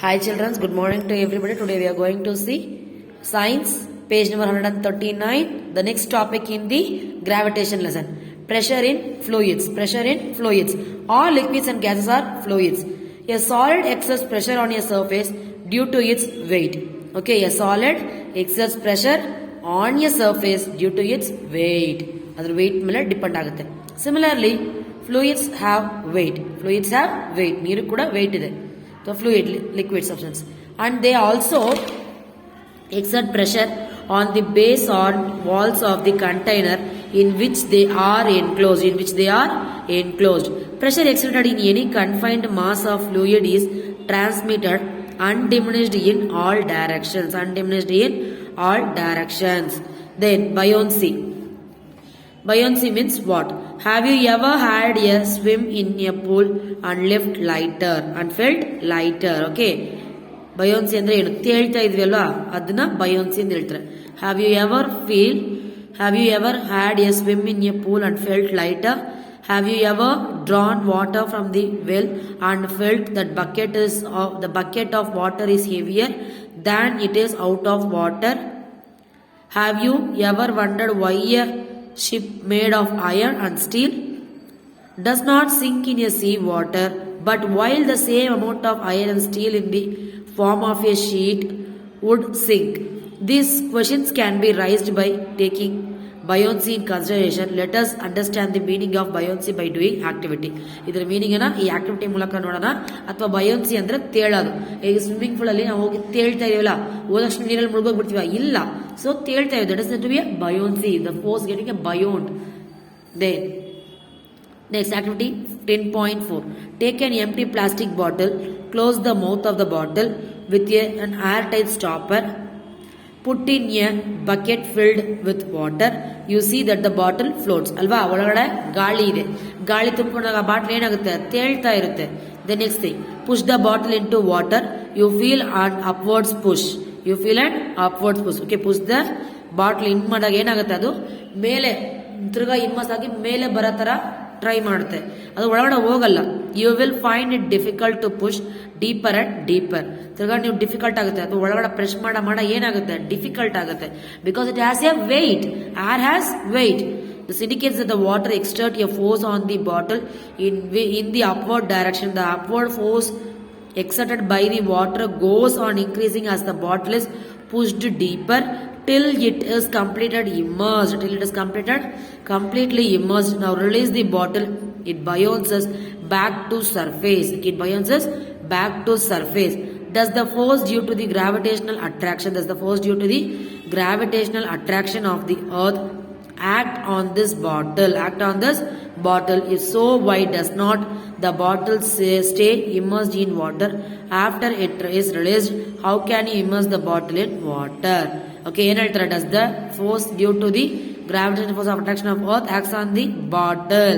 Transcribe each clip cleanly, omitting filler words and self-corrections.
Hi children, good morning to everybody. Today we are going to see science, page number 139. The next topic in the gravitation lesson. Pressure in fluids. Pressure in fluids. All liquids and gases are fluids. A solid exerts pressure on a surface due to its weight. Okay, a solid exerts pressure on a surface due to its weight. Adar weight mele depend agutte. Similarly, fluids have weight. Fluids have weight. Neeru kuda weight ide. The fluid liquid substance, and they also exert pressure on the base or walls of the container in which they are enclosed. Pressure exerted in any confined mass of fluid is transmitted undiminished in all directions. Then buoyancy. Buoyancy means what? Have you ever had a swim in a pool and left lighter and felt lighter? Okay. Buoyancy andre ಏನು ತೇಳ್ತಾ ಇದ್ವಿ ಅಲ್ವಾ ಅದನ್ನ buoyancy ಅಂತ ಹೇಳ್ತಾರೆ. Have you ever had a swim in a pool and felt lighter? Have you ever drawn water from the well and felt that the bucket of water is heavier than it is out of water? Have you ever wondered why a ship made of iron and steel does not sink in a sea water, but while the same amount of iron and steel in the form of a sheet would sink? These questions can be raised by taking buoyancy in consideration. Let us understand the meaning of buoyancy by doing activity. ಇದರ meaning ಅನ್ನ ಈ activity ಮೂಲಕ ನೋಡೋಣ. ಅಥವಾ buoyancy ಅಂದ್ರೆ ತೇಳೋದು. ಈಗ swimming pool ಅಲ್ಲಿ ನಾವು ಹೋಗಿ ತೇಳ್ತಾ ಇದೀವಲ್ಲ, ಹೋದಷ್ಟು ನೀರಲ್ಲಿ ಮುಳುಗೋಗ್ಬಿಡ್ತೀವ? ಇಲ್ಲ. ಸೊ ತೇಳ್ತಾ ಇದ್ದೀವಿ. That is to be buoyancy. The force getting a buoyant. Then next activity 10.4. Take an empty plastic bottle, close the mouth of the bottle with an airtight stopper. Put in a bucket filled with water. You see that the bottle floats. ಅಲ್ವಾ? ಒಳಗಡೆ ಗಾಳಿ ಇದೆ. ಗಾಳಿ ತುಂಬಿಕೊಂಡಾಗ bottle ಏನಾಗುತ್ತೆ? ತೇಳ್ತಾ ಇರುತ್ತೆ. The next thing, push the bottle into water. You feel an upwards push. Okay, push the bottle in ಮಾಡಿದಾಗ ಏನಾಗುತ್ತೆ? ಅದು ಮೇಲೆ ತಿರ್ಗಾ ಹಿಮ್ಮಸ್ ಆಗಿ ಮೇಲೆ ಬರೋ ತರ ಟ್ರೈ ಮಾಡುತ್ತೆ. ಅದು ಒಳಗಡೆ ಹೋಗಲ್ಲ. You will find it difficult to push deeper and deeper. ತಿರ್ಗಾ ನೀವು ಡಿಫಿಕಲ್ಟ್ ಆಗುತ್ತೆ. ಅದು ಒಳಗಡೆ ಪ್ರೆಸ್ ಮಾಡ ಏನಾಗುತ್ತೆ? ಡಿಫಿಕಲ್ಟ್ ಆಗುತ್ತೆ. Because it has a weight. Air has weight. This indicates that the water exerts a force on the bottle in the upward direction. The upward force exerted by the water goes on increasing as the bottle is pushed deeper till it is completely immersed. Now release the bottle. It buoyances back to surface. Does the force due to the gravitational attraction of the earth act on this bottle? If so, why does not the bottle stay immersed in water after it is released? How can you immerse the bottle in water? Okay, ಏನು ಹೇಳ್ತಾರೆ? Does the force due to the gravitational force of attraction of earth acts on the bottle?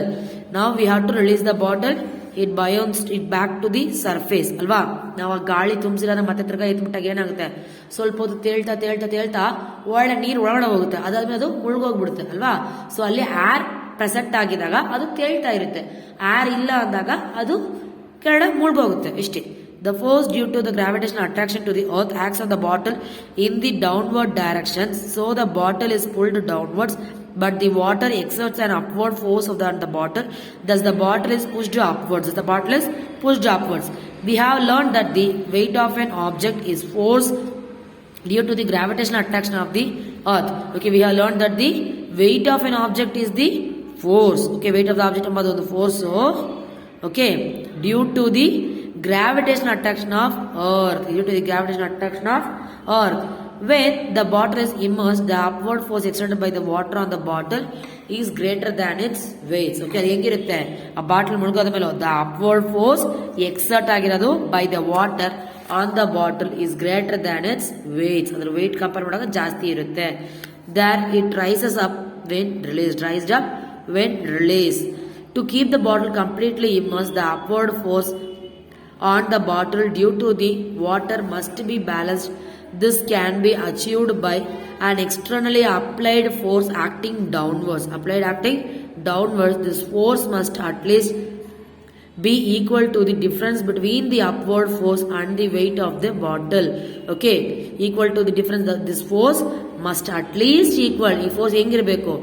Now we have to release the bottle. It buoyances it back to the surface. ಅಲ್ವಾ? ನಾವು ಗಾಳಿ ತುಂಬಿಸಿರೋದ ಮತ್ತೆ ತಿರ್ಗಾ ಎತ್ಬಿಟ್ಟಾಗ ಏನಾಗುತ್ತೆ? ಸ್ವಲ್ಪ ಹೊತ್ತು ತೇಳ್ತಾ ಒಳ್ಳೆ ನೀರು ಒಳಗಡೆ ಹೋಗುತ್ತೆ. ಅದಾದ್ಮೇಲೆ ಅದು ಮುಳುಗೋಗ್ಬಿಡುತ್ತೆ ಅಲ್ವಾ? ಸೊ ಅಲ್ಲಿ ಏರ್ ಪ್ರೆಸೆಂಟ್ ಆಗಿದಾಗ ಅದು ತೇಳ್ತಾ ಇರುತ್ತೆ. ಏರ್ ಇಲ್ಲ ಅಂದಾಗ ಅದು ಕೆಳಗಡೆ ಮುಳುಗೋಗುತ್ತೆ. ಇಷ್ಟೇ. The force due to the gravitational attraction to the earth acts on the bottle in the downward direction. So the bottle is pulled downwards, but the water exerts an upward force on the bottle. Thus the bottle is pushed upwards. We have learned that the weight of an object is force due to the gravitational attraction of the earth. Okay, we have learned that the weight of an object is the force. Okay, weight of the object is the force. Okay, due to the gravitational attraction of earth. When the bottle is immersed, the upward force exerted by the water on the bottle is greater than its weight. Okay, ಅದು ಹೆಂಗಿರುತ್ತೆ? ಆ bottle ಮುಳುಗೋದ ಮೇಲೆ the upward force exert ಆಗಿರೋದು by the water on the bottle is greater than its weight. ಅದರ weight compare ಮಾಡಿದಾಗ ಜಾಸ್ತಿ ಇರುತ್ತೆ. There it rises up when released. To keep the bottle completely immersed, the upward force on the bottle due to the water must be balanced. This can be achieved by an externally applied force acting downwards. This force must at least be equal to the difference between the upward force and the weight of the bottle. Okay, equal to the difference. This force must at least equal. ಈ force ಹೆಂಗಿರಬೇಕು?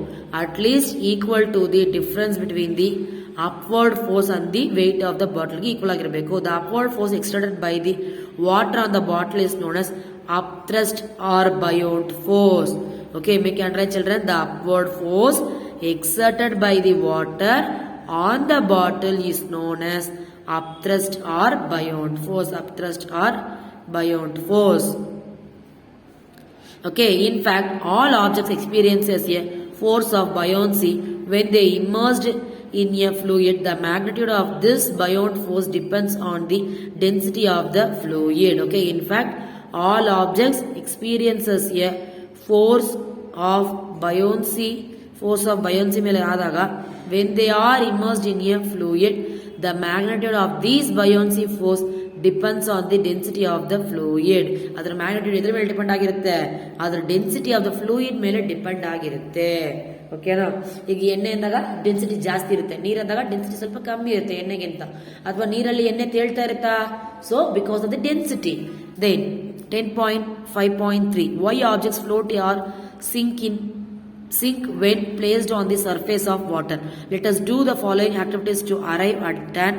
At least equal to the difference between the upward force and the weight of the bottle ಗೆ equal ಆಗಿರಬೇಕು. The upward force exerted by the water on the bottle is known as upthrust or buoyant force. Okay, make you underline children. The upward force exerted by the water on the bottle is known as upthrust or buoyant force. Upthrust or buoyant force. Okay, in fact, all objects experiences a force of buoyancy when they immersed in a fluid. The magnitude of this buoyant force depends on the density of the fluid. Okay, in fact, all objects experiences a force of buoyancy. Force of buoyancy ಮೇಲೆ ಆದಾಗ when they are immersed in a fluid, the magnitude of this buoyancy force depends on the density of the fluid. ಅದರ magnitude ಎದ್ರ ಮೇಲೆ depend ಆಗಿರುತ್ತೆ? ಅದರ density of the fluid ಮೇಲೆ depend ಆಗಿರುತ್ತೆ. ಓಕೆನಾ? ಈಗ ಎಣ್ಣೆ ಅಂದಾಗ ಡೆನ್ಸಿಟಿ ಜಾಸ್ತಿ ಇರುತ್ತೆ, ನೀರಂದಾಗ ಡೆನ್ಸಿಟಿ ಸ್ವಲ್ಪ ಕಮ್ಮಿ ಇರುತ್ತೆ ಎಣ್ಣೆಗಿಂತ. ಅಥವಾ ನೀರಲ್ಲಿ ಎಣ್ಣೆ ತೇಳ್ತಾ ಇರುತ್ತಾ? So because of the density. Then 10.5.3 why objects float or sink when placed on the surface of water. Let us do the following activities to arrive at an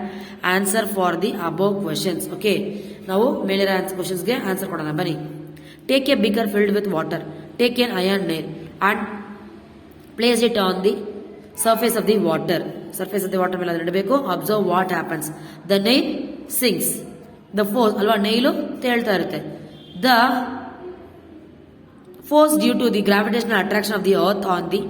answer for the above questions. Okay, now ಮೇಲಿರೋ questions ಗೆ answer ಕೊಡೋಣ ಬನ್ನಿ. Take a beaker filled with water. Take an iron nail and place it on the surface of the water. Surface of the water ಮೇಲೆ ಇಡಬೇಕು. Observe what happens. The nail sinks. The force ಅಲ್ವಾ, Nile ತೇಳ್ತಾ ಇರುತ್ತೆ. The force due to the gravitational attraction of the earth on the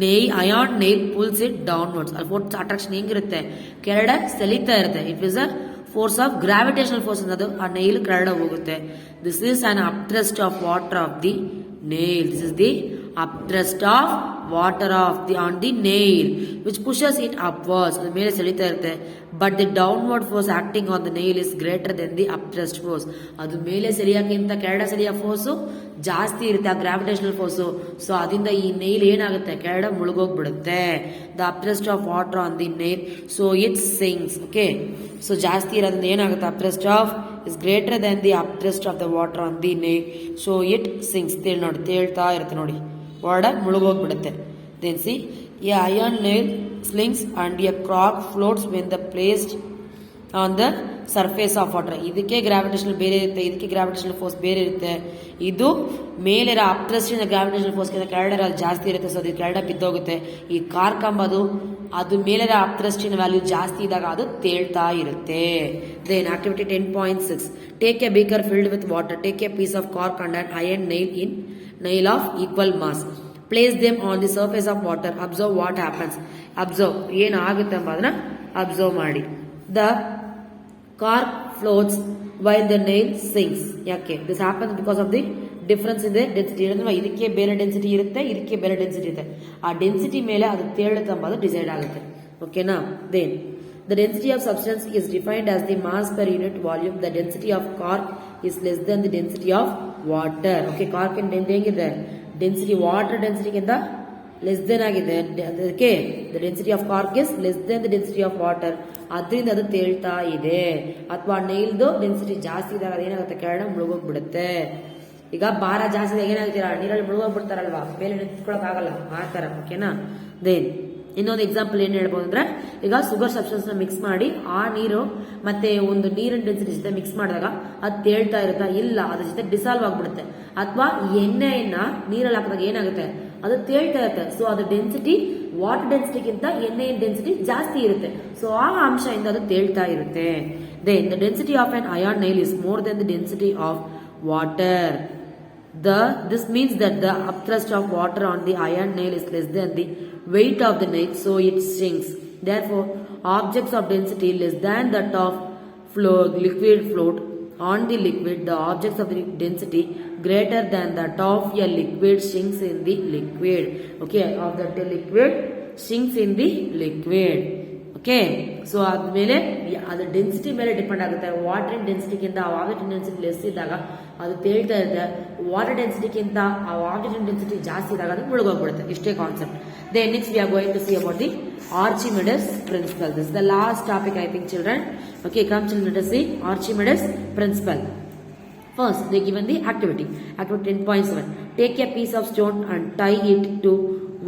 nail, iron nail pulls it downwards. ಅಲ್ಲಿ force attraction ಹೆಂಗಿರುತ್ತೆ? ಕೆಳಗಡೆ ಸೆಳೀತಾ ಇರುತ್ತೆ. It is a force of gravitational force ಅನ್ನೋದು ಆ nail ಕೆಳಗಡೆ ಹೋಗುತ್ತೆ. This is an upthrust of water of the nail. This is the upthrust of water of the on the nail which pushes it upwards. ಅದು ಮೇಲೆ ಸೆಳೀತಾ ಇರುತ್ತೆ. But the downward force acting on the nail is greater than the upthrust force. ಅದು ಮೇಲೆ ಸೆಳೆಯೋಕ್ಕಿಂತ ಕೆಳಗಡೆ ಸೆಳೆಯೋ force ಜಾಸ್ತಿ ಇರುತ್ತೆ, ಆ gravitational force. So ಅದರಿಂದ ಈ ನೈಲ್ ಏನಾಗುತ್ತೆ? ಕೆಳಗಡೆ ಮುಳುಗೋಗ್ಬಿಡುತ್ತೆ. The upthrust of water on the nail, so it sinks. Okay, so ಜಾಸ್ತಿ ಇರೋದ್ರಿಂದ ಏನಾಗುತ್ತೆ? Upthrust of is greater than the upthrust of the water on the nail, so it sinks. ನೋಡಿ ತೇಳ್ತಾ ಇರುತ್ತೆ ನೋಡಿ, ಒಳಗಡೆ ಮುಳುಗೋಗ್ಬಿಡುತ್ತೆ. Then see, a iron nail slings and a cork floats when the placed on the surface of water. ಇದಕ್ಕೆ gravitational ಬೇರೆ ಇರುತ್ತೆ, ಇದಕ್ಕೆ gravitational force ಬೇರೆ ಇರುತ್ತೆ. ಇದು ಮೇಲೆ ಅಪ್ಥ್ರಸ್ಟ್ ಇಂದ ಗ್ರಾವಿಟೇಷನಲ್ ಫೋರ್ಸ್ಗಿಂತ ಕೆಳಗಡೆ ಜಾಸ್ತಿ ಇರುತ್ತೆ, ಸೊ ಅದು ಕೆಳಗಡೆ ಬಿದ್ದೋಗುತ್ತೆ. ಈ ಕಾರ್ಕ್ ಅಂಬದು ಅದು ಮೇಲೆ ಅಪ್ಥ್ರಸ್ಟಿನ ವ್ಯಾಲ್ಯೂ ಜಾಸ್ತಿ ಇದ್ದಾಗ ಅದು ತೇಳ್ತಾ ಇರುತ್ತೆ. Then activity 10.6 take a beaker filled with water, take a piece of cork and an iron nail of equal mass, place them on the surface of water, observe what happens. Observe ಏನು ಆಗುತ್ತೆ ಎಂಬುದನ್ನ observe ಮಾಡಿ. The cork floats while the nail sinks. ಯಾಕೆ? This happens because of the difference in the density. ಇದಕ್ಕೆ ಬೇರೆ density ಇರುತ್ತೆ, ಇದಕ್ಕೆ ಬೇರೆ ಡೆನ್ಸಿಟಿ ಇರುತ್ತೆ. ಆ ಡೆನ್ಸಿಟಿ ಮೇಲೆ ಅದು ತೇಳುತ್ತೆ ಎಂಬುದು ಡಿಸೈಡ್ ಆಗುತ್ತೆ. ಓಕೆನಾ? Then the density of substance is defined as the mass per unit volume. The density of cork is less than the density of water. Okay, cork in ಹೆಂಗಿದೆ? ಡೆನ್ಸಿಟಿ ವಾಟರ್ ಡೆನ್ಸಿಟಿಗಿಂತ ಲೆಸ್ ದೆನ್ ಆಗಿದೆ. ಅದಕ್ಕೆ the density of cork is less than the density of water. ಅದರಿಂದ ಅದು ತೇಳ್ತಾ ಇದೆ. ಅಥವಾ ನೈಲ್ದು density ಜಾಸ್ತಿ ಇದ್ದಾಗ ಅದೇನಾಗುತ್ತೆ? ಕೆಳಗಡೆ ಮುಳುಗೋಗ್ಬಿಡುತ್ತೆ. ಈಗ ಭಾರ ಜಾಸ್ತಿ ಇದ್ದಾಗ ಏನಾಗ್ತೀರಾ? ನೀರಲ್ಲಿ ಮುಳುಗೋಗ್ಬಿಡ್ತಾರಲ್ವಾ, ಮೇಲೆ ನಿಂತ್ಕೊಳಕ್ ಆಗಲ್ಲ, ಆ ತರ. ಓಕೆನಾ? ದೆನ್ ಇನ್ನೊಂದು ಎಕ್ಸಾಂಪಲ್ ಏನ್ ಹೇಳ್ಬೋದು ಅಂದ್ರೆ, ಈಗ ಶುಗರ್ ಸಬ್ಸ್ಟೆನ್ಸ್ ನ ಮಿಕ್ಸ್ ಮಾಡಿ ಆ ನೀರು ಮತ್ತೆ ಒಂದು ನೀರಿನ ಡೆನ್ಸಿಟಿ ಜೊತೆ ಮಿಕ್ಸ್ ಮಾಡಿದಾಗ ಅದು ತೇಳ್ತಾ ಇರುತ್ತಾ? ಇಲ್ಲ, ಅದ್ರ ಜೊತೆ ಡಿಸಾಲ್ವ್ ಆಗ್ಬಿಡುತ್ತೆ. ಅಥವಾ ಎಣ್ಣೆಯನ್ನ ನೀರಲ್ಲಿ ಹಾಕಿದಾಗ ಏನಾಗುತ್ತೆ? ಅದು ತೇಳ್ತಾ ಇರುತ್ತೆ. ಸೊ ಅದು ಡೆನ್ಸಿಟಿ ವಾಟರ್ ಡೆನ್ಸಿಟಿಗಿಂತ ಎಣ್ಣೆಯ ಡೆನ್ಸಿಟಿ ಜಾಸ್ತಿ ಇರುತ್ತೆ. ಸೊ ಆ ಅಂಶದಿಂದ ಅದು ತೇಳ್ತಾ ಇರುತ್ತೆ. Then the density of an iron nail is more than the density of water. This means that the upthrust of water on the iron nail is less than the weight of the nail, so it sinks. Therefore, objects of density less than that of liquid float on the liquid. The objects of the density greater than that of a liquid sinks in the liquid. Okay, of the liquid sinks in the liquid. Okay. So ಆದ್ಮೇಲೆ ಅದು density ಮೇಲೆ depend ಆಗುತ್ತೆ. Water ಡೆನ್ಸಿಟಿಗಿಂತ object density less ಇದ್ದಾಗ ಅದು ತೇಳ್ತಾ ಇರುತ್ತೆ. Water ಡೆನ್ಸಿಟಿಗಿಂತ ಆ object density ಜಾಸ್ತಿ ಇದ್ದಾಗ ಅದು ಮುಳುಗೋಗ್ಬಿಡುತ್ತೆ. ಇಷ್ಟೇ concept. Then next we are going to see about the Archimedes principle. This is the last topic, I think, children. Okay, come children, let us see Archimedes principle. First, they given the activity. Activity 10.7. Take a piece of stone and tie it to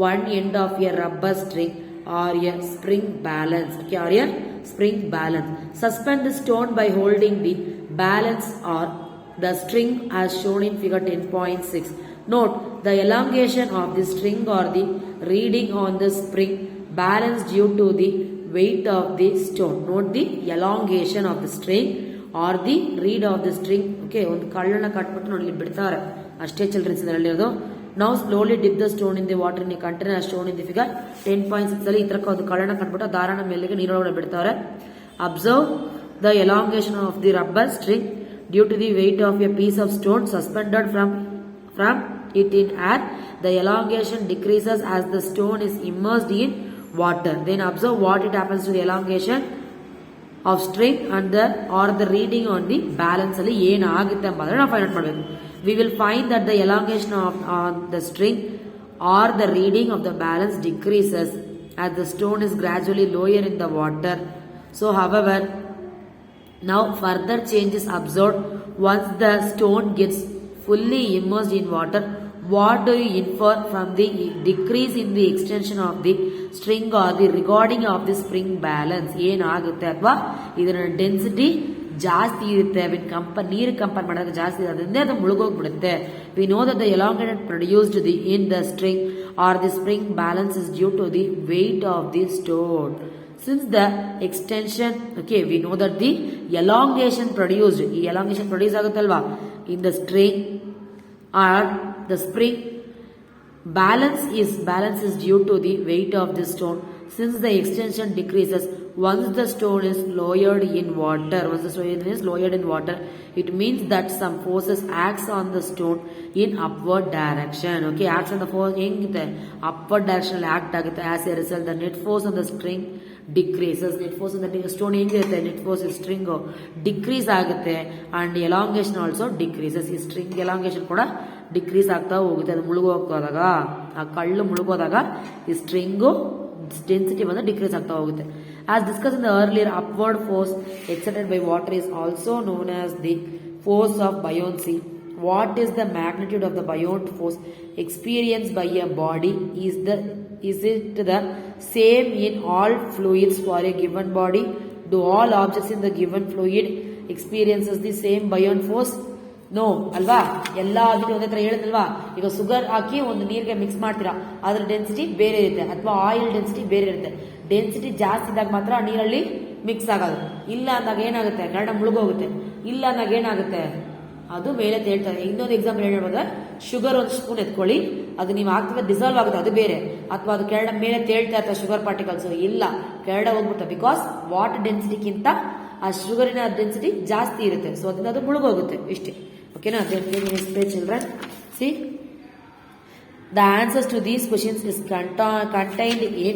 one end of a rubber string or a spring balance. Okay, or a spring balance. Suspend the stone by holding the balance or the string as shown in figure 10.6. Note the elongation of the string or the reading on the spring balance due to the weight of the stone. Note the elongation of the string or the read of the string. Okay, ಒಂದು ಕಳ್ಳನ ಕಟ್ಬಿಟ್ಟು ನೋಡಿ ಬಿಡ್ತಾರೆ ಅಷ್ಟೇ children's ಇದರಲ್ಲಿ ಇರೋದು. Now slowly dip the stone in the water in a container as shown in the figure 10.6 ಅಲ್ಲಿ ಈ ತರ ಒಂದು ಕಳ್ಳನ ಕಟ್ಬಿಟ್ಟು ದಾರನ ಮೇಲೆಗೆ ನೀರೊಳಗಡೆ ಬಿಡ್ತಾರೆ. Observe the elongation of the rubber string due to the weight of a piece of stone suspended from it in air. The elongation decreases as the stone is immersed in water. Then observe what it happens to the elongation of string and the reading on the balance ಅಲ್ಲಿ ಏನಾಗುತ್ತೆ ಅಂಬಾದ್ರೆ ನಾವು find out ಮಾಡಬೇಕು. We will find that the elongation on the string or the reading of the balance decreases as the stone is gradually lower in the water. So however, now further change is observed once the stone gets fully immersed in water. What do you infer from the decrease in the extension of the string or the regarding of the spring balance? ಏನಾಗುತ್ತೆ ಅಥವಾ ಇದರ density ಜಾಸ್ತಿ ಇರುತ್ತೆ. ನೀರು compare ಮಾಡಿದಾಗ ಜಾಸ್ತಿ ಇರೋದ್ರಿಂದ ಅದು ಮುಳುಗೋಗ್ಬಿಡುತ್ತೆ. We know that the elongation produced in the string or the spring balance is due to the weight of the stone. Since the extension, okay, we know that the elongation produced, ಈ elongation produce ಆಗುತ್ತಲ್ವಾ in the string or the spring balance is due to the weight of the stone. Since the extension decreases once the stone is lowered in water, it means that some forces acts on the stone in upward direction. Okay, acts on the force ಹೆಂಗಿದೆ upward direction act ಆಗುತ್ತೆ. As a result, the net force on the string decreases. Net force on the stone ಹೆಂಗಿರುತ್ತೆ, net force in string decrease ಆಗುತ್ತೆ and elongation also decreases. ಈ string elongation ಕೂಡ decrease ಆಗ್ತಾ ಹೋಗುತ್ತೆ. ಅದು ಮುಳುಗೋದಾಗ, ಆ ಕಳ್ಳು ಮುಳುಗೋದಾಗ ಈ ಸ್ಟ್ರಿಂಗು ಡೆನ್ಸಿಟಿ ಬಂದು ಡಿಕ್ರೀಸ್ ಆಗ್ತಾ ಹೋಗುತ್ತೆ. As discussed in the earlier, upward force exerted by water is also known as the force of buoyancy. What is the magnitude of the buoyant force experienced by a body? Is it the same in all fluids for a given body? Do all objects in the given fluid experiences the same buoyant force? No ಅಲ್ವಾ. ಎಲ್ಲ object ಒಂದೇ ತರ ಹೇಳುತ್ತಲ್ವಾ. ಈಗ sugar ಹಾಕಿ ಒಂದು ನೀರಿಗೆ mix ಮಾಡ್ತೀರಾ, ಅದ್ರ density ಬೇರೆ ಇರುತ್ತೆ, ಅಥವಾ ಆಯಿಲ್ ಡೆನ್ಸಿಟಿ ಬೇರೆ ಇರುತ್ತೆ. ಡೆನ್ಸಿಟಿ ಜಾಸ್ತಿ ಇದ್ದಾಗ ಮಾತ್ರ ನೀರಲ್ಲಿ ಮಿಕ್ಸ್ ಆಗೋದು. ಇಲ್ಲ ಅಂದಾಗ ಏನಾಗುತ್ತೆ, ಕೆರಡ ಮುಳುಗೋಗುತ್ತೆ. ಇಲ್ಲ ಅಂದಾಗ ಏನಾಗುತ್ತೆ, ಅದು ಮೇಲೆ ತೇಳ್ತಾರೆ. ಇನ್ನೊಂದು ಎಕ್ಸಾಂಪಲ್ ಹೇಳ್ಬೋದ್ರೆ, ಶುಗರ್ ಒಂದು ಸ್ಪೂನ್ ಎತ್ಕೊಳ್ಳಿ, ಅದು ನೀವು ಹಾಕ್ತಿದ್ರೆ ಡಿಸಾಲ್ವ್ ಆಗುತ್ತೆ, ಅದು ಬೇರೆ. ಅಥವಾ ಅದು ಕೆರಡ ಮೇಲೆ ತೇಳ್ತಾ ಇರ್ತಾರೆ ಶುಗರ್ ಪಾರ್ಟಿಕಲ್ಸ್, ಇಲ್ಲ ಕೆರಡ ಹೋಗ್ಬಿಡುತ್ತೆ. ಬಿಕಾಸ್ ವಾಟರ್ ಡೆನ್ಸಿಟಿಗಿಂತ ಆ ಶುಗರಿನ ಡೆನ್ಸಿಟಿ ಜಾಸ್ತಿ ಇರುತ್ತೆ. ಸೊ ಅದರಿಂದ ಅದು ಮುಳುಗೋಗುತ್ತೆ. ಇಷ್ಟೇ. Okay, now next page, children. See, the answers to these questions is contained in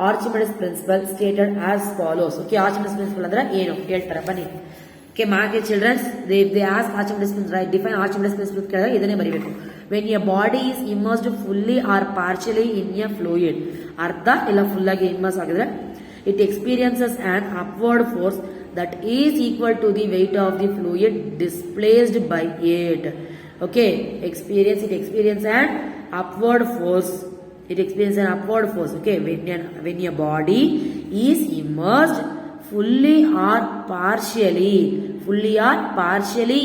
Archimedes principle stated as follows. Okay, Archimedes principle ಅಂದ್ರೆ ಏನು ಹೇಳ್ತಾರೆ ಬನ್ನಿ. Okay, mark it, children. They ask Archimedes principle, right? Define Archimedes principle ಕೇಳಿದ್ರೆ ಇದನ್ನೇ ಬರೀಬೇಕು. When a body is immersed fully or partially in a fluid, ಅರ್ಧ ಇಲ್ಲ full ಆಗಿ ಇಮ್ಮರ್ಸ್ ಆಗಿದ್ರೆ, it experiences an upward force that is equal to the weight of the fluid displaced by it. Okay, it experiences an upward force. Okay, when a body is immersed fully or partially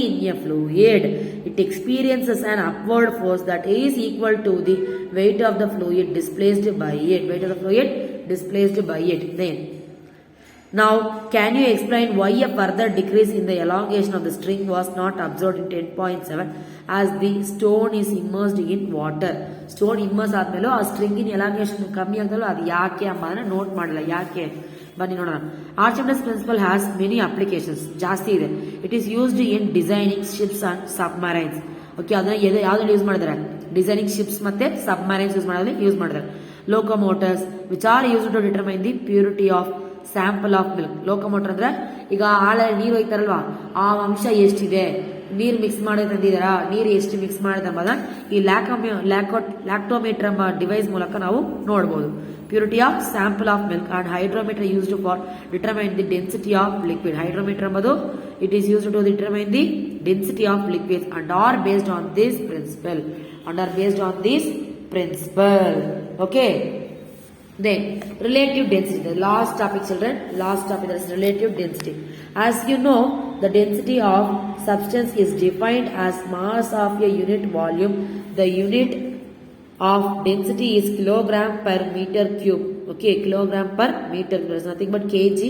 in a fluid, it experiences an upward force that is equal to the weight of the fluid displaced by it. Then now, can you explain why a further decrease in the elongation of the string was not observed in 10.7 as the stone is immersed in water? Stone immerse ಆದ್ಮೇಲೆ ಆ string ಇನ್ elongation ಕಮ್ಮಿ ಆಗ್ತಲ್ಲ, ಅದು ಯಾಕೆ ಅಂಬ note ಮಾಡಲ್ಲ. ಯಾಕೆ ಬನ್ನಿ ನೋಡೋಣ. Archimedes principle has many applications. ಜಾಸ್ತಿ ಇದೆ. It is used in designing ships and submarines. Okay, ಅದನ್ನ ಯಾವ್ದ್ರಲ್ಲಿ ಯೂಸ್ ಮಾಡಿದ್ದಾರೆ? ಡಿಸೈನಿಂಗ್ ಶಿಪ್ಸ್ ಮತ್ತೆ ಸಬ್ಮರೈನ್ಸ್ ಯೂಸ್ ಮಾಡಿದ್ರೆ. Locomotors which are used to determine the purity of sample of milk. Lactometer ಅಂದ್ರೆ ಈಗ ಹಾಲಲ್ಲಿ ನೀರು ಹೋಯ್ತಾರಲ್ವಾ, ಆ ಅಂಶ ಎಷ್ಟಿದೆ, ನೀರು ಮಿಕ್ಸ್ ಮಾಡಿ ತಂದಿದಾರ, ನೀರು ಎಷ್ಟು ಮಿಕ್ಸ್ ಮಾಡಿದ ಎಂಬುದನ್ನ ಈ ಲ್ಯಾಕ್ಟೋಮೀಟರ್ ಎಂಬ ಡಿವೈಸ್ ಮೂಲಕ ನಾವು ನೋಡಬಹುದು. Purity of sample of milk and hydrometer used for determine the density of liquid. Hydrometer ಎಂಬುದು it is used to determine the density of liquid and are based on this principle. Okay. Then relative density, the last topic children, is relative density. As you know, the density of substance is defined as mass of a unit volume. The unit of density is kilogram per meter cube. Okay, kilogram per meter cube is nothing but kg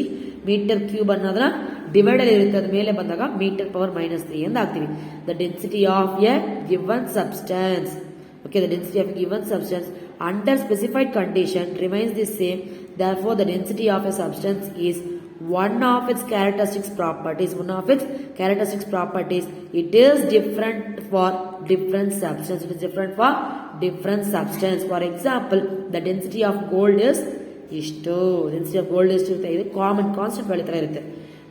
meter cube ಅನ್ನೋದನ್ನ divide ಇರುತ್ತೆ, ಅದ ಮೇಲೆ ಬಂದಾಗ metre power -3 ಅಂತ ಆಗ್ತೀವಿ. The density of a given substance. Okay, the density of a given substance under specified condition remains the same. Therefore, the density of a substance is one of its characteristic properties. It is different for different substance. For example, the density of gold is ಇಷ್ಟು. density of gold is ಇದು common constant value ತರ ಇರುತ್ತೆ.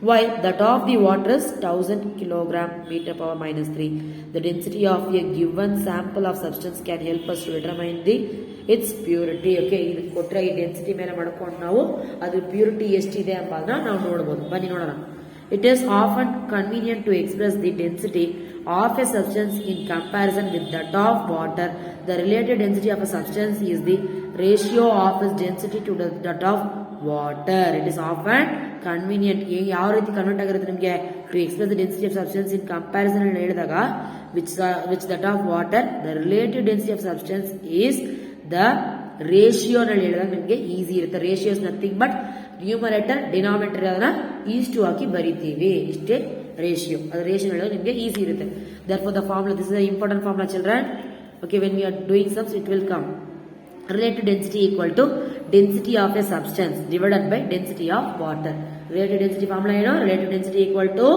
While that of the water is 1000 kilogram meter power -3. The density of a given sample of substance can help us to determine its purity. Okay, ಇದು ಕೊಟ್ಟರೆ ಈ density ಮೇಲೆ ಮಾಡ್ಕೊಂಡು ನಾವು ಅದು ಪ್ಯೂರಿಟಿ ಎಷ್ಟಿದೆ ಎಂಬುದನ್ನ ನಾವು ನೋಡಬಹುದು. ಬನ್ನಿ ನೋಡೋಣ. It is often convenient to express the density of a substance in comparison with that of water. The relative density of a substance is the ratio of its density to that of water. It is often convenient. ಯಾವ ರೀತಿ convert ಆಗಿರುತ್ತೆ ನಿಮಗೆ to express the density of substance in comparison ಅಂತ ಹೇಳಿದಾಗ which that of water the relative density of substance is the ratio ನಲ್ಲಿ ಹೇಳಿದಾಗ ನಿಮಗೆ easy ಇರುತ್ತೆ. Ratio is nothing but numerator denominator ಅದನ್ನ ಈಸ್ಟು ಹಾಕಿ ಬರೀತೀವಿ, ಇಷ್ಟೇ ರೇಷಿಯೋ. ಅದು ರೇಷಿಯೋ ಹೇಳಿದಾಗ ನಿಮಗೆ ಈಸಿ ಇರುತ್ತೆ. Therefore the formula, this is an important formula children. Okay, when we are doing sums it will come. Relative density equal to density of a substance divided by density of water. Relative density formula ಏನು? Relative density equal to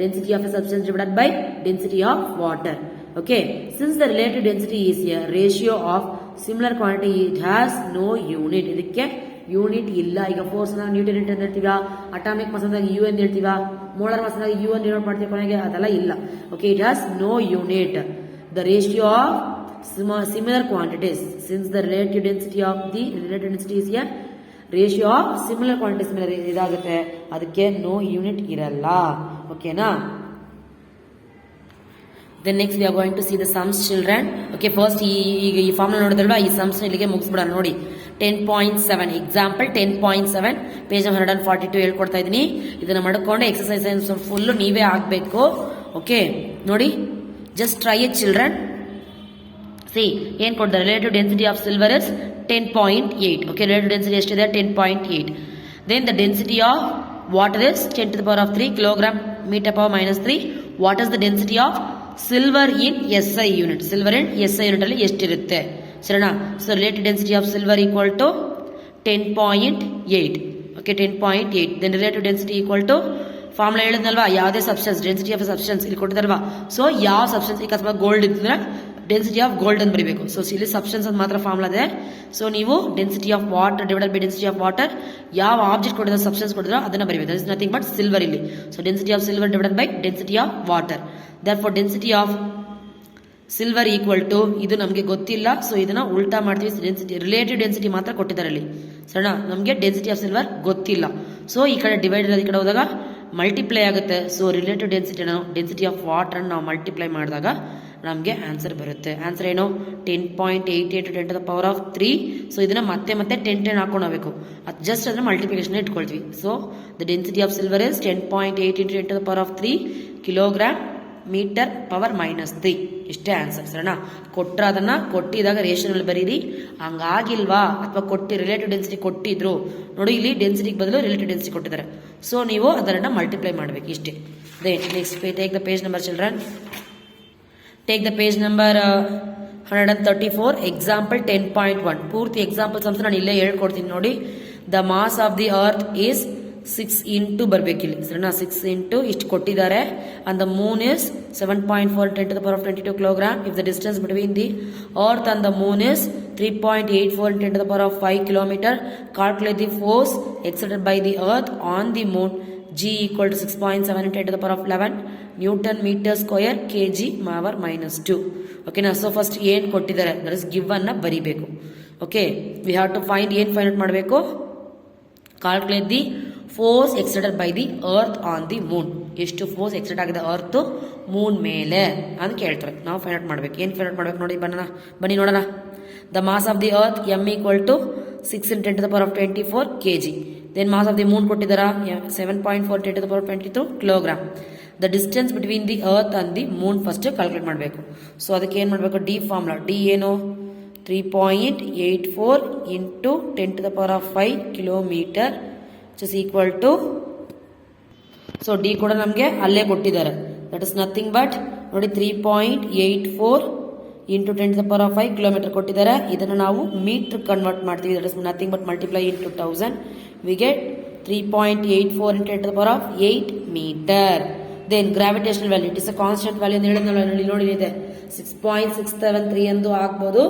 density of a substance divided by density of water. Okay, since the relative density is a ratio of similar quantity, it has no unit. ಇದಕ್ಕೆ unit ಇಲ್ಲ. ಈಗ force newton unit ಅಂತ ಹೇಳ್ತೀವ, atomic mass ಅಂದಾಗ u ಅಂತ ಹೇಳ್ತೀವ, molar mass ಅಂದಾಗ u ಅಂತ ಡಿನೋಟ್ ಮಾಡ್ತೀವಿ, ಕೊನೆಗೆ ಅದೆಲ್ಲ ಇಲ್ಲ. Okay, it has no unit. The ratio of similar quantities, since the relative density is a ratio of similar quantities ಮೇಲೆ ಇದಾಗುತ್ತೆ, ಅದಕ್ಕೆ ನೋ ಯೂನಿಟ್ ಇರಲ್ಲ. ಓಕೆನಾ? Then next we are going to see the sums children. Okay, first ಈಗ ಈ formula ನೋಡಿದ್ರಲ್ವಾ, ಈ sums ಇಲ್ಲಿಗೆ ಮುಗಿಸ್ಬಿಡೋಣ ನೋಡಿ. 10.7 ಎಕ್ಸಾಂಪಲ್ 10.7 ಪೇಜ್ 142 ಹೇಳ್ಕೊಡ್ತಾ ಇದೀನಿ. ಇದನ್ನ ಮಾಡ್ಕೊಂಡು ಎಕ್ಸರ್ಸೈಸ್ ಫುಲ್ ನೀವೇ ಆಗ್ಬೇಕು. ಓಕೆ ನೋಡಿ, just try it children. See ಏನ್ ಕೊಡ್ತಾರೆ, relative density of silver is 10.8. Okay, relative density ಎಷ್ಟಿದೆ? 10.8. Then the density of water is 10 to the power of 3 kilogram metre power -3. What is the density of silver in SI unit? Silver in SI unit ಅಲ್ಲಿ ಎಷ್ಟಿರುತ್ತೆ ಸರಿನಾ? So relative density of silver equal to 10.8. Okay, 10.8. Then relative density equal to formula ಹೇಳಿದ್ನಲ್ವಾ, ಯಾವುದೇ substance density of substance ಇಲ್ಲಿ ಕೊಟ್ಟಿದ್ದಾರಲ್ವಾ. So ಯಾವ substance ಈಗ ಅಥವಾ gold ಇದ್ರೆ density of gold ಅಂತ ಬರೀಬೇಕು. ಸೊ ಇಲ್ಲಿ ಸಬ್ಸ್ಟೆನ್ಸ್ ಅಂತ ಮಾತ್ರ ಫಾರ್ಮುಲಾ ಇದೆ. ಸೊ ನೀವು density of water divided by density of water, ಯಾವ ಆಬ್ಜೆಕ್ಟ್ ಕೊಟ್ಟಿರೋ ಸಬ್ಸ್ಟೆನ್ಸ್ ಕೊಟ್ಟಿರೋ ಅದನ್ನ ಬರೀಬೇಕು. That is nothing but silver ಇಲ್ಲಿ. So density of silver divided by density of water. Therefore density of silver equal to, ಇದು ನಮಗೆ ಗೊತ್ತಿಲ್ಲ, ಸೊ ಇದನ್ನ ಉಲ್ಟಾ ಮಾಡ್ತೀವಿ. ಡೆನ್ಸಿಟಿ ರಿಲೇಟಿವ್ ಡೆನ್ಸಿಟಿ ಮಾತ್ರ ಕೊಟ್ಟಿದ್ದಾರೆ ಇಲ್ಲಿ ಸರಿನಾ, ನಮಗೆ ಡೆನ್ಸಿಟಿ ಆಫ್ ಸಿಲ್ವರ್ ಗೊತ್ತಿಲ್ಲ. ಸೊ ಈ ಕಡೆ ಡಿವೈಡ್ ಈ ಕಡೆ ಹೋದಾಗ ಮಲ್ಟಿಪ್ಲೈ ಆಗುತ್ತೆ. So relative density of water ನಾವು ಮಲ್ಟಿಪ್ಲೈ ಮಾಡಿದಾಗ ನಮಗೆ ಆನ್ಸರ್ ಬರುತ್ತೆ. ಆನ್ಸರ್ ಏನು? 10.88 10 to the power of 3. So ಇದನ್ನ ಮತ್ತೆ 10 ಹಾಕೊಂಡು ಹೋಗ್ಬೇಕು. ಅದು ಜಸ್ಟ್ ಅದನ್ನ ಮಲ್ಟಿಪ್ಲಿಕೇಶನ್ ಇಟ್ಕೊಳ್ತೀವಿ. So the density of silver is 10.8 10 to the power of 3 kilogram metre power -3. ಇಷ್ಟೇ ಆನ್ಸರ್ ಸರಿನಾ. ಕೊಟ್ಟರೆ ಅದನ್ನ ಕೊಟ್ಟಿದಾಗ ರೇಷನಲ್ಲಿ ಬರೀರಿ. ಹಂಗಾಗಿಲ್ವಾ, ಅಥವಾ ರಿಲೇಟಿವ್ ಡೆನ್ಸಿಟಿ ಕೊಟ್ಟಿದ್ರು ನೋಡಿ, ಇಲ್ಲಿ ಡೆನ್ಸಿಟಿಗೆ ಬದಲು ರಿಲೇಟಿವ್ ಡೆನ್ಸಿಟಿ ಕೊಟ್ಟಿದ್ದಾರೆ. ಸೊ ನೀವು ಅದನ್ನ ಮಲ್ಟಿಪ್ಲೈ ಮಾಡಬೇಕು ಇಷ್ಟೇ. Next take the page number children. Take the page number 134 example 10.1. ಪೂರ್ತಿ ಎಕ್ಸಾಂಪಲ್ ಸಮ್ಸ್ ನಾನು ಇಲ್ಲೇ ಹೇಳ್ಕೊಡ್ತೀನಿ ನೋಡಿ. The mass of the earth is 6 into ಬರ್ಬೇಕಿಲ್ಲಿ ಸರಿನಾ. 6 into ಇಷ್ಟು ಕೊಟ್ಟಿದ್ದಾರೆ. And the moon is 7.4 10 to the power of 22 kilogram. If the distance between the earth and the moon is 3.84 into 10 to the power of 5 kilometer. Calculate the force exerted by the earth on the moon. G equal to 6.7 into 10 to the power of 11 Newton meter square kg power minus 2. Okay, now so first ಏನು ಕೊಟ್ಟಿದ್ದಾರೆ, that is given ನ ಬರಿಬೇಕು. Okay, we have to find ಏನು find out ಮಾಡಬೇಕು, calculate the force exerted by the earth on the moon. ಎಷ್ಟು force ಎಕ್ಸೆಟ್ ಆಗಿದೆ earth Moon ಮೇಲೆ ಅಂತ ಕೇಳ್ತಾರೆ. ನಾವು ಫೈಂಡ್ ಔಟ್ ಮಾಡ್ಬೇಕು. ಏನು ಫೈಂಡ್ ಔಟ್ ಮಾಡ್ಬೇಕು ನೋಡಿ, ಬನ್ನಿ ನೋಡೋಣ. The mass of the earth m equal to 6 into 10 to the power of 24 kg. Then mass of the moon ಕೊಟ್ಟಿದ್ದಾರಾ 7.4 10 to the power of 22 ಕಿಲೋಗ್ರಾಮ್. The distance between the earth and the moon first calculate ಮಾಡಬೇಕು. So ಅದಕ್ಕೆ ಏನು ಮಾಡಬೇಕು, D formula. D ಏನು 3.84 into 10 to the power of 5 kilometre which is equal to, so D ಕೂಡ ನಮಗೆ ಅಲ್ಲೇ ಕೊಟ್ಟಿದ್ದಾರೆ, ದಟ್ ಇಸ್ ನಥಿಂಗ್ ಬಟ್ ನೋಡಿ 3.84 into 10 to the power of 5 kilometre ಕೊಟ್ಟಿದ್ದಾರೆ. ಇದನ್ನು ನಾವು ಮೀಟರ್ ಕನ್ವರ್ಟ್ ಮಾಡ್ತೀವಿ, that is nothing but multiply into 1000 we get 3.84 into 10 to the power of 8 meter. Then gravitational value, it is a constant value ಅಂತ ಹೇಳಿದ್ನಲ್ಲ, ನೋಡಿ ಇದೆ 6.673 ಎಂದು ಆಗ್ಬೋದು.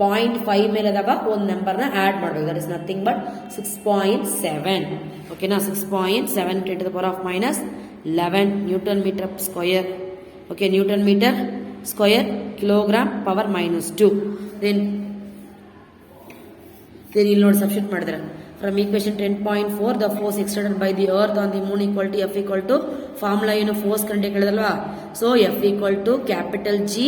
0.5 ಮೇಲೆ ಆದಾಗ ಒಂದು ನಂಬರ್ನ ಆಡ್ ಮಾಡಬೇಕು, ದಟ್ ಇಸ್ ನಥಿಂಗ್ ಬಟ್ 6.7. ಓಕೆನಾ, 6.7 10 to the power of minus 11 newton metre square. Okay, newton metre square kilogram power minus 2. Then ಇಲ್ಲಿ ನೋಡಿ ಸಬ್ಸ್ಟಿಟ್ಯೂಟ್ ಮಾಡಿದ್ರೆ from equation 10.4 the force extended by the earth on the moon equal to F equal to formula ಏನು, force ಕಂಡು ಕೇಳಿದಲ್ವಾ. So F equal to capital G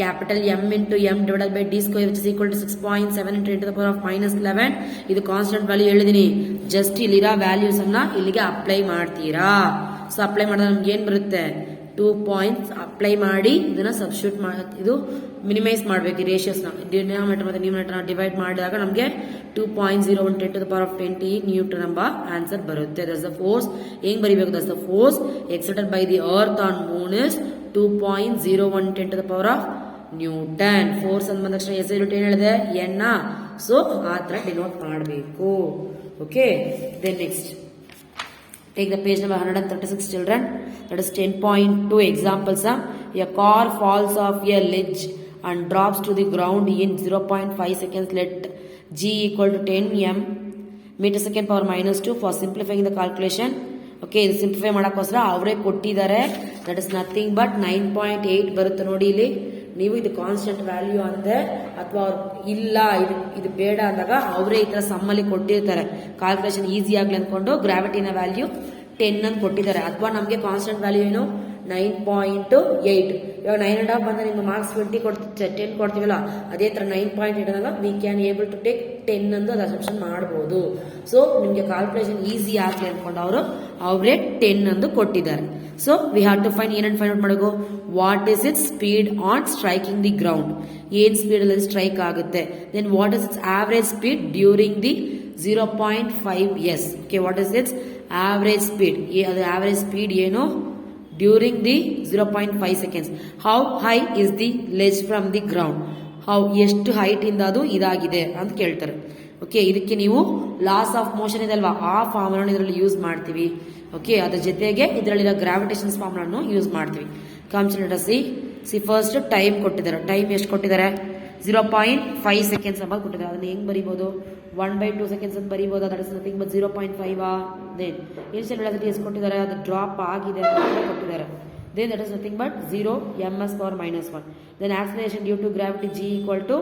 capital M into M divided by D square which is equal to 6.7 into 10 to the power of minus 11. ಇದು constant value ಹೇಳಿದೀನಿ, just ಇಲ್ಲಿರೋ values ಅನ್ನ ಇಲ್ಲಿಗೆ apply ಮಾಡ್ತೀರಾ. So apply ಮಾಡಿದ್ರೆ ನಮ್ಗೆ ಏನ್ ಬರುತ್ತೆ, 2 ಪಾಯಿಂಟ್ಸ್ ಅಪ್ಲೈ ಮಾಡಿ ಇದನ್ನ ಸಬ್ಸ್ಟಿಟ್ಯೂಟ್ ಇದು ಮಿನಿಮೈಸ್ ಮಾಡಬೇಕು. ಈ ರೇಷಿಯೋಸ್ನ ಡಿನಾಮಿನೇಟರ್ ಮತ್ತು ನ್ಯೂಮಿನೇಟರ್ ಡಿವೈಡ್ ಮಾಡಿದಾಗ ನಮಗೆ 2.01 10 to the power of 20 Newton ಎಂಬ ಆನ್ಸರ್ ಬರುತ್ತೆ. That's the force. ಹೆಂಗ್ ಬರೀಬೇಕು, that's the force exerted by the earth on Moon is 2.01 10 to the power of Newton. Force ಅಂತ ಬಂದ ತಕ್ಷಣ ಎಸ್ ಯೂನಿಟ್ ಏನ್ ಹೇಳಿದೆ, ಎನ್. ಸೊ ಆ ತರ ಡಿನೋಟ್ ಮಾಡಬೇಕು. Okay, then next take the page number 136 children, that is 10.2 examples. A car falls off a ledge and drops to the ground in 0.5 seconds. Let g equal to 10 m meter second power minus 2 for simplifying the calculation. Okay, ಇದು simplify ಮಾಡೋಕ್ಕೋಸ್ಕರ ಅವರೇ ಕೊಟ್ಟಿದ್ದಾರೆ, that is nothing but 9.8 ಬರುತ್ತೆ ನೋಡಿ. ಇಲ್ಲಿ ನೀವು ಇದು constant value ಅಂದೆ ಅಥವಾ ಇಲ್ಲ ಇದು ಬೇಡ ಅಂದಾಗ ಅವರೇ ಈ ತರ ಸಮ್ಮಲ್ಲಿ ಕೊಟ್ಟಿರ್ತಾರೆ. ಕ್ಯಾಲ್ಕುಲೇಷನ್ ಈಸಿ ಆಗ್ಲಿ ಅಂದ್ಕೊಂಡು ಗ್ರಾವಿಟಿನ ವ್ಯಾಲ್ಯೂ 10 ಅಂತ ಕೊಟ್ಟಿದ್ದಾರೆ. ಅಥವಾ ನಮಗೆ ಕಾನ್ಸ್ಟೆಂಟ್ ವ್ಯಾಲ್ಯೂ ಏನು 9.8. ಇವಾಗ 9.5 ಬಂದ್ರೆ ನಿಮ್ಗೆ ಮಾರ್ಕ್ಸ್ 10 ಕೊಡ್ತೀವಲ್ಲ, ಅದೇ ತರ 9.8 ಅಂದಾಗ we can able to take 10 ಅಂದು ಅದು ಅಸಂಪ್ಷನ್ ಮಾಡಬಹುದು. ಸೊ ನಿಮ್ಗೆ ಕ್ಯಾಲ್ಕುಲೇಷನ್ ಈಸಿ ಆಗ್ಲಿ ಅನ್ಕೊಂಡು ಅವರೇ 10 ಅಂದು ಕೊಟ್ಟಿದ್ದಾರೆ. So we have to find, ಏನಂತ ಫೈಂಡ್ ಔಟ್ ಮಾಡಬೇಕು, what is its speed on striking the ground, ಏನ್ ಸ್ಪೀಡ್ ಅಲ್ಲಿ ಸ್ಟ್ರೈಕ್ ಆಗುತ್ತೆ. Then what is its average speed during the 0.5 s. Okay, what is its average speed, ಅದು average speed ಏನು during the 0.5 seconds. How high is the ledge from the ground, ಎಷ್ಟು height ಇಂದ ಅದು ಇದಾಗಿದೆ ಅಂತ ಕೇಳ್ತಾರೆ. ಓಕೆ, ಇದಕ್ಕೆ ನೀವು ಲಾಸ್ ಆಫ್ ಮೋಷನ್ ಇದೆ ಅಲ್ವಾ, ಆ ಫಾರ್ಮುಲಾ ಇದರಲ್ಲಿ ಯೂಸ್ ಮಾಡ್ತೀವಿ. ಓಕೆ, ಅದ್ರ ಜೊತೆಗೆ ಇದರಲ್ಲಿರೋ ಗ್ರಾವಿಟೇಷನ್ಸ್ ಫಾರ್ಮುಲಾ ಯೂಸ್ ಮಾಡ್ತೀವಿ. ಕಾನ್ಸಂಟ್ರೇಟ್ ಸಿ ಫಸ್ಟ್ ಟೈಮ್ ಕೊಟ್ಟಿದ್ದಾರೆ. ಟೈಮ್ ಎಷ್ಟು ಕೊಟ್ಟಿದ್ದಾರೆ, 0.5 seconds ಅಂತ ಕೊಟ್ಟಿದ್ದಾರೆ. ಅದನ್ನ ಹೆಂಗ್ ಬರೀಬಹುದು, 1/2 seconds ಅಂತ ಬರೀಬಹುದು. That is nothing but 0.5. Then initial velocity ಎಷ್ಟು ಕೊಟ್ಟಿದ್ದಾರೆ, ಅದು ಡ್ರಾಪ್ ಆಗಿದೆ ಅಂತ ಕೊಟ್ಟಿದ್ದಾರೆ. then that is nothing but 0 ms power minus 1. Then acceleration due to gravity g equal to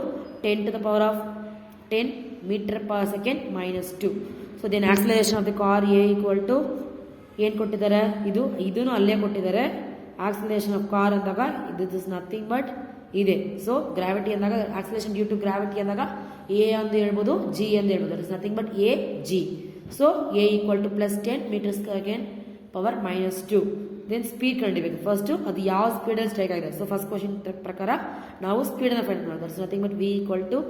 10 to the power of 10 meter per second minus 2. So then acceleration of the car a equal to ಏನು ಕೊಟ್ಟಿದ್ದಾರೆ, ಇದನ್ನು ಅಲ್ಲೇ ಕೊಟ್ಟಿದ್ದಾರೆ. Acceleration of car ಅಂದಾಗ this is nothing but ಇದೆ. So gravity ಅಂದಾಗ acceleration due to gravity ಅಂದಾಗ A ಅಂತ ಹೇಳ್ಬೋದು, ಜಿ ಅಂತ ಹೇಳ್ಬೋದು. That is nothing but A G. So A equal to plus 10 metres second power minus 2. Then speed ಕಂಡಿಬೇಕು. First ಅದು ಯಾವ ಸ್ಪೀಡಲ್ಲಿ ಸ್ಟ್ರೈಕ್ ಆಗಿದೆ. ಸೊ ಫಸ್ಟ್ ಕ್ವಶನ್ ಪ್ರಕಾರ ನಾವು ಸ್ಪೀಡನ್ನು ಫೈಂಡ್ ಮಾಡೋದು. That is nothing but V equal to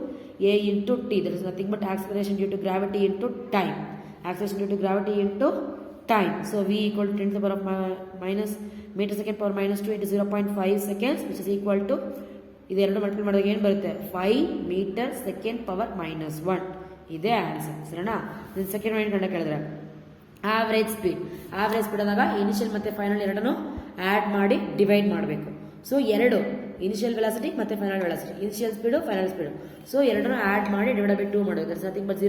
A into T. That is nothing but acceleration due to gravity into time. Acceleration due to gravity into time. So v equal to 10 to the power of minus meter second power minus 2 into 0.5 seconds which is equal to ಇದೆರಡು multiply ಮಾಡಿದಾಗ ಏನು ಬರುತ್ತೆ, 5 metre second power minus 1. ಇದೇ answer ಸರಿನಾ. Second ಏನು ಕಂಡು ಕೇಳಿದ್ರೆ average speed. Average speed ಅಂದಾಗ ಇನಿಷಿಯಲ್ ಮತ್ತೆ ಫೈನಲ್ ಎರಡನ್ನು ಆಡ್ ಮಾಡಿ ಡಿವೈಡ್ ಮಾಡಬೇಕು. ಸೊ 2 ಇನಿಷಿಯಲ್ ವೆಲಾಸಿಟಿ ಮತ್ತು final velocity, initial speed final speed. So ಎರಡನ್ನೂ ಆ್ಯಡ್ ಮಾಡಿ ಡಿವೈಡ್ ಬೈ 2 ಮಾಡೋದು. That's nothing but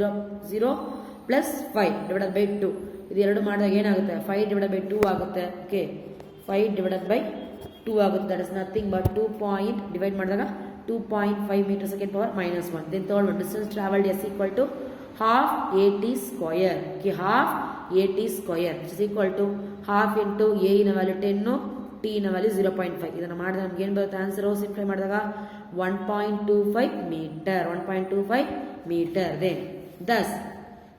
0 plus 5 divide by 2. ಇದು ಎರಡು ಮಾಡಿದಾಗ ಏನಾಗುತ್ತೆ 5 ಡಿವೈಡ್ ಬೈ 2 ಆಗುತ್ತೆ. ಓಕೆ 5 ಡಿವೈಡ್ ಬೈ 2 ಆಗುತ್ತೆ. That is nothing but 2 point divide ಮಾಡಿದಾಗ 2.5 meter second power minus 1. Then third one, distance traveled S equal to half AT square. Okay, half AT square which is equal to half into A in value 10, T in value 0.5. ಇದನ್ನು ಮಾಡಿದಾಗ ನಮ್ಗೆ ಏನು ಬರುತ್ತೆ answer ಸಿಂಪ್ಲೈ ಮಾಡಿದಾಗ 1.25 meter. 1.25 meter. Then thus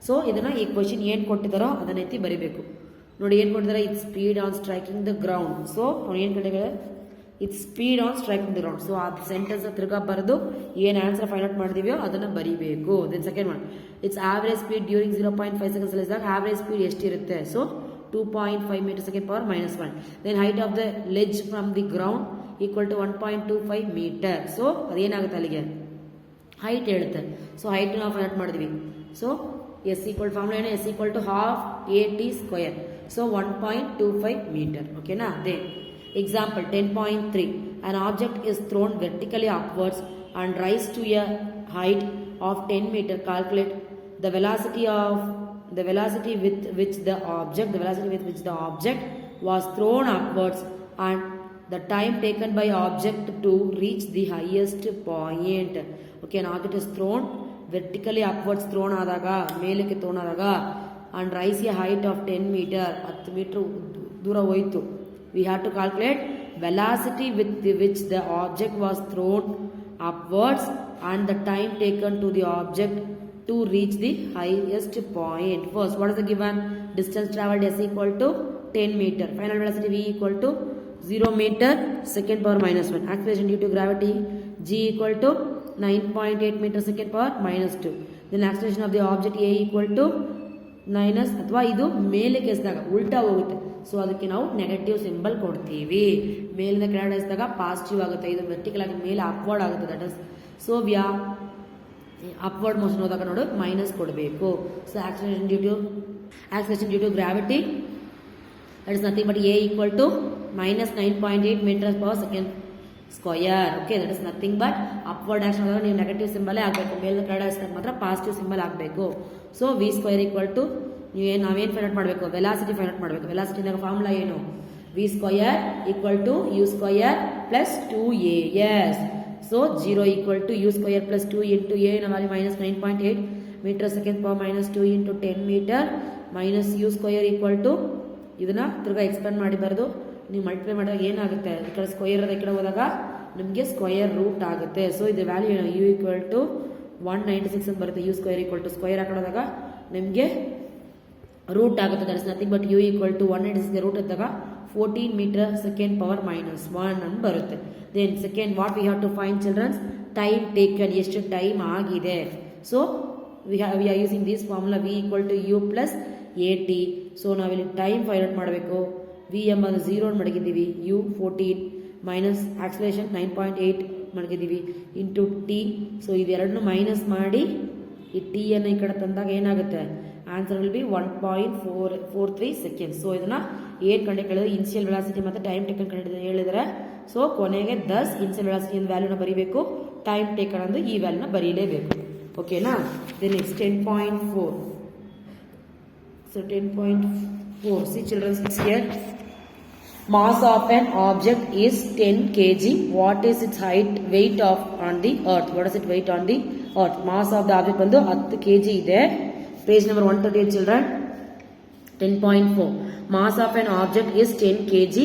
so ಇದನ್ನ ಈ question ಏನು ಕೊಟ್ಟಿದ್ದಾರೋ ಅದನ್ನ ಎತ್ತಿ ಬರಿಬೇಕು. ನೋಡಿ ಏನು ಕೊಟ್ಟಿದ್ದಾರೆ, it speed on striking the ground. So ಅವ್ನು ಏನು ಕೊಟ್ಟಿದ್ದಾರೆ, its speed on striking the ground. So ಆ ಸೆಂಟೆನ್ಸ್ ತಿರ್ಗಾ ಬರೆದು ಏನು ಆನ್ಸರ್ ಫೈಂಡ್ ಔಟ್ ಮಾಡಿದೀವೋ ಅದನ್ನು ಬರೀಬೇಕು. Then second one, its average speed during 0.5 seconds ಇದ್ದಾಗ ಆವರೇಜ್ ಸ್ಪೀಡ್ ಎಷ್ಟಿರುತ್ತೆ. So 2.5 meter second power minus 1. Then height of the ledge from the ground equal to 1.25 meter. So ಅದೇನಾಗುತ್ತೆ ಅಲ್ಲಿಗೆ ಹೈಟ್ ಹೇಳುತ್ತೆ. So height ನಾವು find out ಮಾಡಿದ್ವಿ. So S equal formula ಏನು, S equal to half AT square. So 1.25 meter. ಓಕೆನಾ. The example 10.3, an object is thrown vertically upwards and rise to a height of 10 meter. Calculate the velocity with which the object was thrown upwards and the time taken by object to reach the highest point. Okay, an object is thrown vertically upwards, thrown ಆದಾಗ ಮೇಲಕ್ಕೆ thrown ಆದಾಗ and rise a height of 10 meter, 10 meter ದೂರ ಹೋಯಿತು. We have to calculate velocity with which the object was thrown upwards and the time taken to the object to reach the highest point. First, what is the given? Distance traveled S equal to 10 meter. Final velocity V equal to 0 meter second power minus 1. Acceleration due to gravity G equal to 9.8 meter second power minus 2. Then acceleration of the object A equal to minus ಅಥವಾ ಇದು ಮೇಲಕ್ಕೆ ಎಸ್ದಾಗ ಉಲ್ಟಾ ಹೋಗುತ್ತೆ. So ಅದಕ್ಕೆ ನಾವು negative symbol ಕೊಡ್ತೀವಿ. ಮೇಲಿಂದ ಕೆಳಗಡೆ ಎಸ್ದಾಗ ಪಾಸಿಟಿವ್ ಆಗುತ್ತೆ, ಇದು ವೆರ್ಟಿಕಲ್ ಆಗಿ ಮೇಲೆ ಅಪ್ವರ್ಡ್ ಆಗುತ್ತೆ. That is so upward motion ಹೋದಾಗ ನೋಡು ಮೈನಸ್ ಕೊಡಬೇಕು. So acceleration due to gravity that is nothing but A equal to minus 9.8 meters per second square. Okay, that is nothing but upward action ಆದಾಗ ನೀವು negative ಸಿಂಬಲೇ ಆಗಬೇಕು, ಮೇಲಿಂದ ಕೆಳಗಡೆ ಎಸ್ದಾಗ ಮಾತ್ರ ಪಾಸಿಟಿವ್ ಸಿಂಬಲ್ ಆಗಬೇಕು. So V square equal to ನಾವೇನು find out ಮಾಡಬೇಕು, ವೆಲಾಸಿಟಿ ಫೈಂಡ್ ಔಟ್ ಮಾಡಬೇಕು. ವೆಲಾಸಿಟಿನಾಗ ಫಾರ್ಮುಲಾ ಏನು, V square equal to U square plus 2AS. So 0 equal to U square plus 2 into A ನ value minus 9.8 meter second power minus 2 into 10 meter minus U square equal to ಇದನ್ನ ತಿರ್ಗಾ expand ಮಾಡಿ ಬರೆದು ನೀವು multiply ಮಾಡಿದಾಗ ಏನಾಗುತ್ತೆ, ಈ ಕಡೆ ಸ್ಕ್ವೇರ್ ಈ ಕಡೆ ಹೋದಾಗ ನಿಮಗೆ ಸ್ಕ್ವೇರ್ ರೂಟ್ ಆಗುತ್ತೆ. ಸೊ ಇದು ವ್ಯಾಲ್ಯೂ ಏನು, U ಈಕ್ವಲ್ ಟು 196 ಅಂತ ಬರುತ್ತೆ. U square equal to square ಹಾಕೊಂಡಾಗ ನಿಮಗೆ ರೂಟ್ ಆಗುತ್ತೆ. That is nothing but U equal to 196 root ಇದ್ದಾಗ 14 ಮೀಟರ್ ಸೆಕೆಂಡ್ ಪವರ್ ಮೈನಸ್ 1 ಅಂತ ಬರುತ್ತೆ. Then second what we have to find children's, time taken, ಎಷ್ಟು time ಆಗಿದೆ. So we are using this formula V equal to U plus AT. So ನಾವಿಲ್ಲಿ time find out ಮಾಡಬೇಕು. V ಎಂಬುದು 0 ಮಡಗಿದ್ದೀವಿ, U 14 minus acceleration 9.8 ಮಡಗಿದ್ದೀವಿ into T. So ಇವೆರಡನ್ನು minus ಮಾಡಿ ಈ T ಅನ್ನು ಈ ಕಡೆ ತಂದಾಗ ಏನಾಗುತ್ತೆ, answer will be 1.43 seconds. So ಇದನ್ನ ಏನು ಕಂಡು ಕೇಳಿದ್ರೆ ಇನಿಷಿಯಲ್ ವೆಲಾಸಿಟಿ ಮತ್ತು ಟೈಮ್ ಟೇಕನ್ ಕಂಡು ಹೇಳಿದರೆ. ಸೊ ಕೊನೆಗೆ ದಸ್ ಇನಿಷಿಯಲ್ ವೆಲಾಸಿಟಿ ವ್ಯಾಲ್ಯೂನ ಬರೀಬೇಕು, ಟೈಮ್ ಟೇಕನ್ ಅಂದ್ರೆ ಈ ವ್ಯಾಲ್ಯೂನ ಬರೀಲೇಬೇಕು. ಓಕೆನಾ. Then next 10.4. So 10.4, see children, it's here. Mass of an object is 10 kg. What is its weight on the earth? What is its weight on the earth? Mass of the object ಬಂದು 10 kg ಇದೆ. Page number 138 children. 10.4. Mass of an object is 10 kg.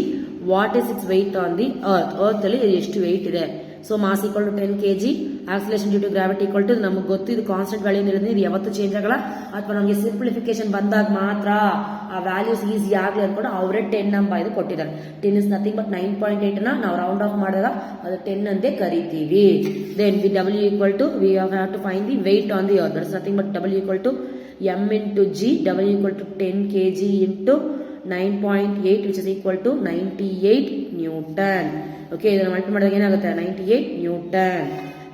What is its weight on the earth? Earth ಅಲ್ಲಿ ಎಷ್ಟು weight ಇದೆ. So mass equal to 10 kg. Acceleration due to gravity equal to ನಮಗೆ ಗೊತ್ತು ಇದು constant value ಇರೋದ್ರಿಂದ ಇದು ಯಾವತ್ತೂ change ಆಗಲ್ಲ. ಅಥವಾ ನಮಗೆ ಸಿಂಪ್ಲಿಫಿಕೇಶನ್ ಬಂದಾಗ ಮಾತ್ರ ಆ ವ್ಯಾಲ್ಯೂಸ್ ಈಸಿ ಆಗಲಿ ಅನ್ಕೊಂಡು ಅವರೇ 10 ನಂಬರ್ ಇದು ಕೊಟ್ಟಿದ್ದಾರೆ. 10 ಇಸ್ ನಥಿಂಗ್ ಬಟ್ 9.8 ನ ನಾವು ರೌಂಡ್ ಆಫ್ ಮಾಡಿದಾಗ ಅದು 10 ಅಂತೆ ಕರಿತೀವಿ. Then the W equal to we have to find the weight on the earth. That is nothing but W equal to M into G. W equal to 10 kg into 9.8 which is equal to 98 Newton. Okay, ಇದನ್ನು ಮಲ್ಟಿಪ್ಲೈ ಮಾಡಿದಾಗ ಏನಾಗುತ್ತೆ, 98 Newton.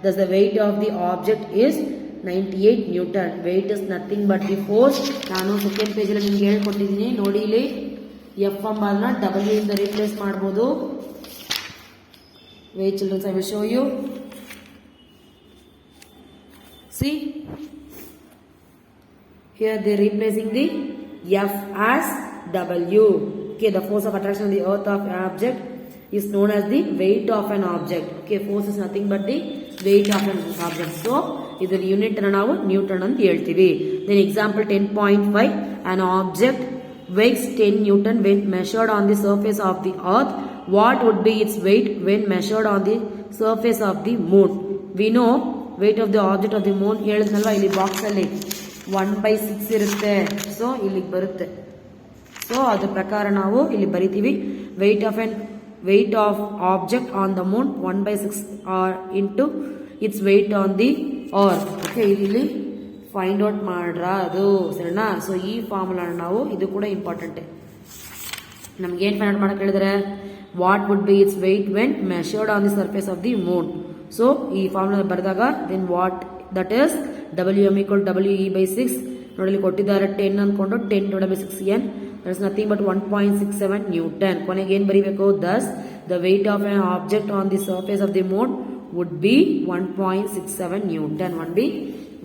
Thus the weight of the object is 98 Newton. Weight is nothing but the force. ನಾನು second page ಅಲ್ಲಿ ನಿಮ್ಗೆ ಹೇಳ್ಕೊಟ್ಟಿದ್ದೀನಿ ನೋಡಿ. ಇಲ್ಲಿ F ಎಂಬುದನ್ನ W ಇಂದ ರಿಪ್ಲೇಸ್ ಮಾಡಬಹುದು. Wait children, I will show you. See, here they are replacing the F as W. Okay, the force of attraction on the earth of an object is known as the weight of an object. Okay, force is nothing but the weight of an object. So, ಇದರ unit ನಾವು Newton ಅಂತ ಹೇಳ್ತೀವಿ. Then example 10.5, an object weighs 10 Newton when measured on the surface of the earth. What would be its weight when measured on the surface of the moon? We know weight of the object of the moon ಹೇಳಿದ್ನಲ್ವಾ, ಇಲ್ಲಿ box ಅಲ್ಲಿ 1/6 ಇರುತ್ತೆ. So ಇಲ್ಲಿಗೆ ಬರುತ್ತೆ. So ಅದ್ರ ಪ್ರಕಾರ ನಾವು ಇಲ್ಲಿ ಬರಿತೀವಿ weight of object on the moon 1/6 into its weight on the earth. Okay, ಇಲ್ಲಿ ಫೈಂಡ್ ಔಟ್ ಮಾಡ್ರ ಅದು ಸರಿನಾ. ಸೊ ಈ ಫಾರ್ಮುಲಾ ನಾವು, ಇದು ಕೂಡ ಇಂಪಾರ್ಟೆಂಟ್. ನಮ್ಗೆ ಏನ್ ಫೈಂಡ್ ಔಟ್ ಮಾಡಕ್ ಹೇಳಿದ್ರೆ, what would be its weight when measured on the surface of the moon. So ಈ ಫಾರ್ಮುಲಾ ಬರೆದಾಗ then what that is WM = WE/6. ನೋಡಿ ಕೊಟ್ಟಿದ್ದಾರೆ 10 ಅಂದ್ಕೊಂಡು 10/6n, that is nothing but 1.67 newton. ಕೊನೆಗೆ ಏನ್ ಬರೀಬೇಕು, thus the weight of an object on the surface of the moon would be 1.67 newton.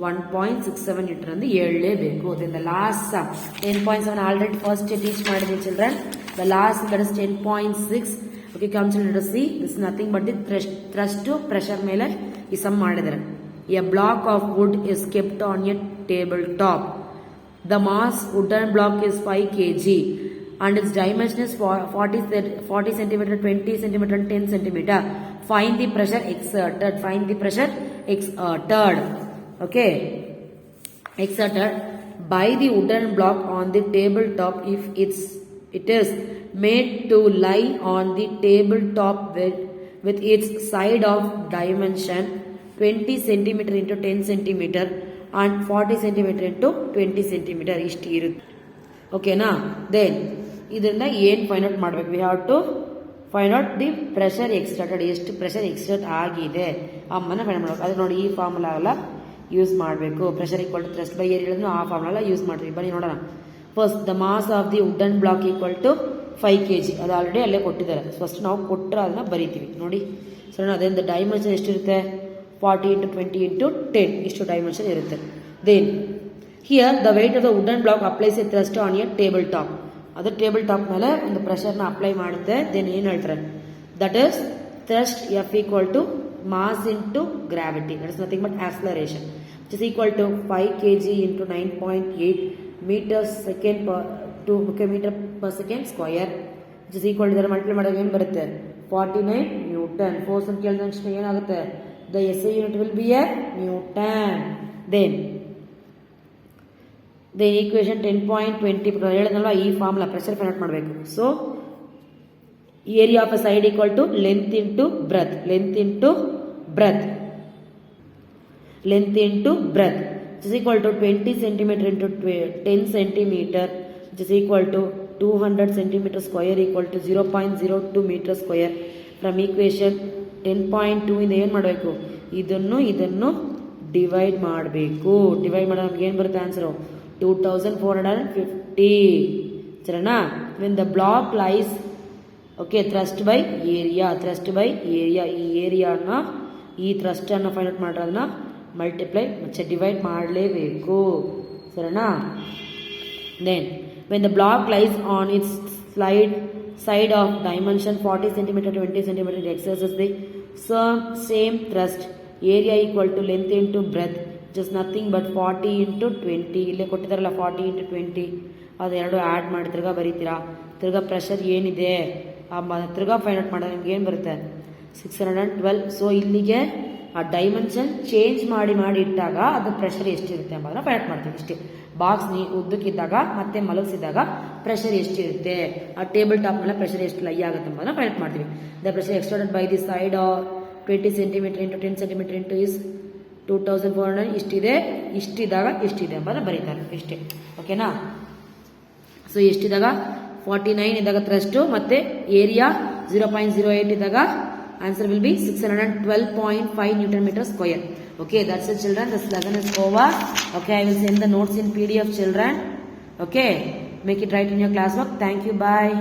1.67 newton ಅಂತ ಹೇಳಲೇಬೇಕು. Then the last 10.7 already first teach ಮಾಡಿದ್ವಿ children. The last that is 10.6. Okay, come children to see, this nothing but the thrust pressure ಮೇಲೆ ಈ sum ಮಾಡಿದ್ದಾರೆ. A block of wood is kept on a table top. The mass wooden block is 5 kg and its dimension is 40 cm, 20 cm and 10 cm. Find the pressure exerted. Okay, exerted by the wooden block on the tabletop if it is made to lie on the tabletop with its side of dimension 20 cm into 10 cm and 40 cm into 20 cm ಇಷ್ಟು ಇರುತ್ತೆ. ಓಕೆನಾ. Then ಇದರಿಂದ ಏನು find out ಮಾಡಬೇಕು, we have to find out the pressure exerted. ಎಷ್ಟು pressure ಎಕ್ಸ್ಟರ್ಟ್ ಆಗಿದೆ ಅಮ್ಮನ find ಮಾಡಬೇಕು. ಅದು ನೋಡಿ, ಈ ಫಾರ್ಮುಲಾ ಎಲ್ಲ ಯೂಸ್ ಮಾಡಬೇಕು. Pressure equal to thrust by area ಹೇಳಿದ್ರು ಆ ಫಾರ್ಮುಲಾ ಎಲ್ಲ ಯೂಸ್ ಮಾಡ್ತೀವಿ. ಬನ್ನಿ ನೋಡೋಣ. First the mass of the wooden block equal to 5 kg. ಅದು ಆಲ್ರೆಡಿ ಅಲ್ಲೇ ಕೊಟ್ಟಿದ್ದಾರೆ. ಫಸ್ಟ್ ನಾವು ಕೊಟ್ಟರೆ ಅದನ್ನ ಬರೀತೀವಿ ನೋಡಿ. ಸರಿ, ಅದರಿಂದ ಡೈಮೆನ್ಷನ್ ಎಷ್ಟಿರುತ್ತೆ, 40 into 20 into 10 ಇಷ್ಟು ಡೈಮೆನ್ಷನ್ ಇರುತ್ತೆ. Then here the weight of the wooden block applies a thrust on a table top. ಅದು ಟೇಬಲ್ ಟಾಪ್ ಮೇಲೆ ಒಂದು ಪ್ರೆಷರ್ನ ಅಪ್ಲೈ ಮಾಡುತ್ತೆ. ದೆನ್ ಏನು ಹೇಳ್ತಾರೆ, that is thrust F = mass into gravity, that is nothing but acceleration, which is equal to 5 kg into 9.8 meters per second square, which is equal to ಇದರ multiply ಮಾಡಿದಾಗ ಏನು ಬರುತ್ತೆ, 49 ನ್ಯೂಟನ್. ಫೋರ್ಸ್ ಅಂತ ಕೇಳಿದ ತಕ್ಷಣ ಏನಾಗುತ್ತೆ, the SI unit will be a Newton. Then equation 10.20 ಹೇಳಿದ್ನಲ್ವಾ, ಈ ಫಾರ್ಮುಲಾ ಪ್ರೆಷರ್ ಫೈಂಡ್ ಔಟ್ ಮಾಡಬೇಕು. So area of a side equal to length into breadth, length into breadth is equal to 20 centimeter into 10 centimeter, which is equal to 200 centimeter square equal to 0.02 meter square. From equation 10.2 ಇಂದ ಏನು ಮಾಡಬೇಕು, ಇದನ್ನು divide ಮಾಡಬೇಕು. Divide ಮಾಡಿದ್ರೆ ನಮ್ಗೆ ಏನು ಬರುತ್ತೆ answer, 2450. ಸರಿನಾ. When the block lies, okay, thrust by area, ಈ ಏರಿಯಾನ ಈ ಥ್ರಸ್ಟನ್ನು ಫೈಂಡ್ ಔಟ್ ಮಾಡಿದ್ರೆ ಅದನ್ನ ಮಲ್ಟಿಪ್ಲೈ ಮತ್ತೆ ಡಿವೈಡ್ ಮಾಡಲೇಬೇಕು. ಸರಿನಾ. Then when the block lies on its side of dimension 40 cm 20 cm, it exerts the same thrust. Area equal to length into breadth, just nothing but 40 into 20. ಇಲ್ಲೇ ಕೊಟ್ಟಿದ್ದಾರಲ್ಲ 40 into 20, ಅದೆರಡು add ಮಾಡಿ ತಿರ್ಗಾ ಬರೀತೀರಾ. ತಿರ್ಗಾ pressure ಏನಿದೆ ತಿರ್ಗಾ find out ಮಾಡಿದ್ರೆ ನಿಮ್ಗೆ ಏನು ಬರುತ್ತೆ, 612. ಸೊ ಇಲ್ಲಿಗೆ ಆ ಡೈಮೆನ್ಷನ್ ಚೇಂಜ್ ಮಾಡಿ ಇಟ್ಟಾಗ ಅದು ಪ್ರೆಷರ್ ಎಷ್ಟಿರುತ್ತೆ ಎಂಬುದನ್ನ ಫೈಂಡ್ ಔಟ್ ಮಾಡ್ತೀವಿ. ಇಷ್ಟೇ. ಬಾಕ್ಸ್ ಉದ್ದಕ್ಕಿದ್ದಾಗ ಮತ್ತೆ ಮಲಗಿಸಿದಾಗ ಪ್ರೆಷರ್ ಎಷ್ಟಿರುತ್ತೆ, ಆ ಟೇಬಲ್ ಟಾಪ್ ಮೇಲೆ ಪ್ರೆಷರ್ ಎಷ್ಟು ಲೈ ಆಗುತ್ತೆ ಎಂಬುದನ್ನ ಫೈಂಡ್ ಔಟ್ ಮಾಡ್ತೀವಿ. The pressure exerted by the side 20 cm into 10 cm into is 2400. ಇಷ್ಟಿದಾಗ ಎಷ್ಟಿದೆ ಎಂಬುದನ್ನ ಬರೀತಾರೆ. ಇಷ್ಟೇ. ಓಕೆನಾ. ಸೊ ಎಷ್ಟಿದಾಗ 49 ಇದ್ದಾಗ ಥ್ರಸ್ಟ್ ಮತ್ತೆ ಏರಿಯಾ 0.08 ಇದ್ದಾಗ answer will be 612.5 Newton meter square. Okay, that's it children. This lesson is over. Okay, I will send the notes in PDF children. Okay, make it right in your classwork. Thank you. Bye.